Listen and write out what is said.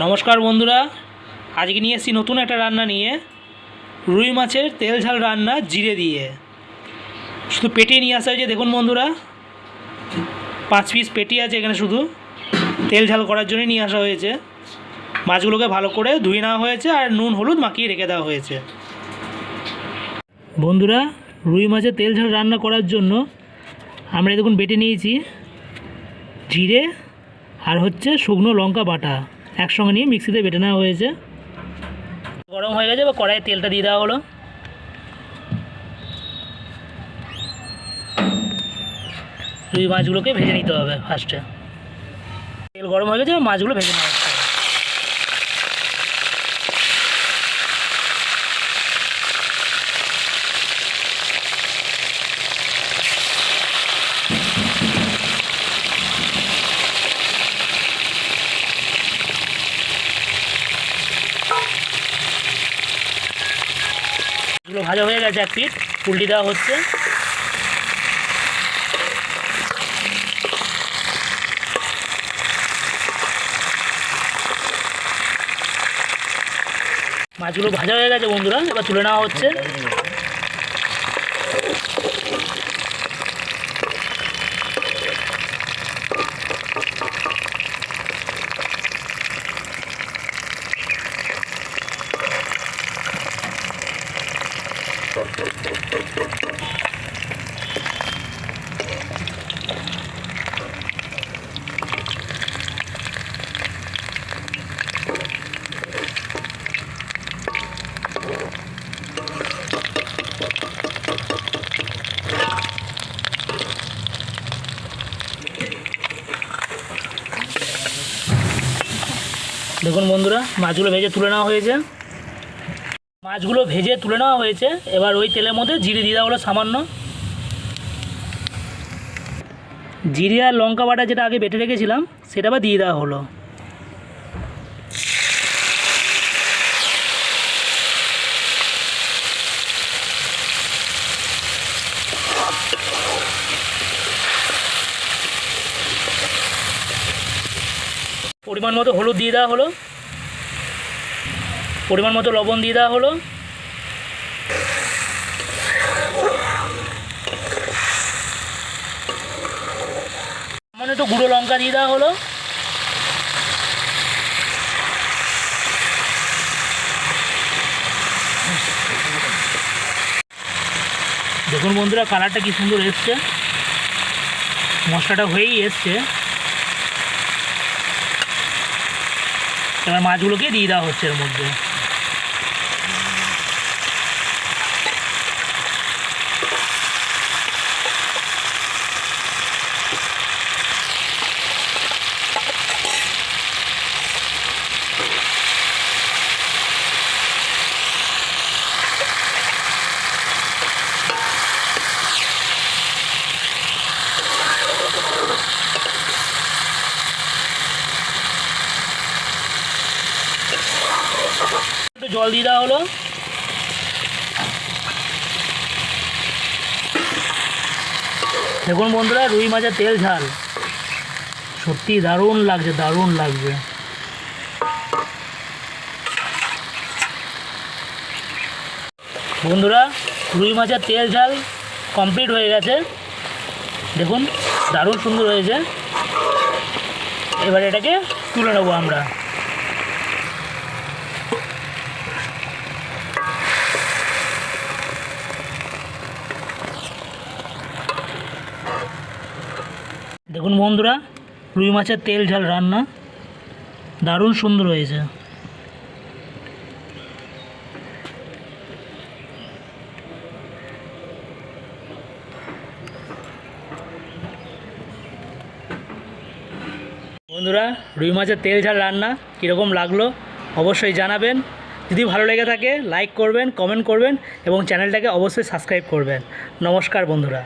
নমস্কার বন্ধুরা, আজকে নিয়ে এসেছি নতুন একটা রান্না নিয়ে। রুই মাছের তেল ঝাল রান্না জিরে দিয়ে। শুধু পেটি নিয়ে আসা হয়েছে, দেখুন বন্ধুরা 5 পিস পেটি আছে এখানে, শুধু তেল ঝাল করার জন্য নিয়ে আসা হয়েছে। মাছগুলোকে ভালো করে ধুয়ে নেওয়া হয়েছে আর নুন হলুদ মাখিয়ে রেখে দেওয়া হয়েছে। বন্ধুরা, রুই মাছের তেল ঝাল রান্না করার জন্য আমরা দেখুন বেটে নিয়েছি জিরে আর শুকনো লঙ্কা বাটা একসঙ্গে নিয়ে মিক্সিতে বেটে নেওয়া হয়েছে। গরম হয়ে গেছে, বা কড়াইয়ে তেলটা দিয়ে দেওয়া হলো। রুই মাছগুলোকে ভেজে নিতে হবে। ফার্স্টে তেল গরম হয়ে গেছে, মাছগুলো ভেজে নেওয়া হচ্ছে। এগুলো ভাজা হয়ে গেছে, এক পিঠ উল্টে দেওয়া হচ্ছে। মাছগুলো ভাজা হয়ে গেছে বন্ধুরা, এবার তুলে নেওয়া হচ্ছে। দেখুন বন্ধুরা, মাছগুলো ভেজে তুলে নেওয়া হয়েছে। এবার ওই তেলের মধ্যে জিরে দিয়ে দেওয়া হলো সামান্য। জিরে আর লঙ্কা বাটা যেটা আগে বেটে রেখেছিলাম সেটা আবার দিয়ে দেওয়া হলো। পরিমাণ মতো হলুদ দিয়ে দেওয়া হলো, পরিমাণ মতো লবণ দিয়ে দেওয়া হলো। সামান্য একটু গুঁড়ো লঙ্কা দিয়ে দেওয়া হলো। দেখুন বন্ধুরা, কালারটা কি সুন্দর এসছে, মশলাটা হয়েই এসছে। এবার মাছগুলোকে দিয়ে দেওয়া হচ্ছে এর মধ্যে। একটু জল দিয়ে দেওয়া হলো। দেখুন বন্ধুরা, রুই মাছের তেল ঝাল সত্যি দারুণ লাগছে, দারুণ লাগছে। বন্ধুরা, রুই মাছের তেল ঝাল কমপ্লিট হয়ে গেছে। দেখুন দারুণ সুন্দর হয়েছে। এবার এটাকে তুলে নেবো আমরা। দেখুন বন্ধুরা, রুই মাছের তেল ঝাল রান্না দারুণ সুন্দর হয়েছে। বন্ধুরা, রুই মাছের তেল ঝাল রান্না কীরকম লাগলো অবশ্যই জানাবেন। যদি ভালো লেগে থাকে লাইক করবেন, কমেন্ট করবেন এবং চ্যানেলটাকে অবশ্যই সাবস্ক্রাইব করবেন। নমস্কার বন্ধুরা।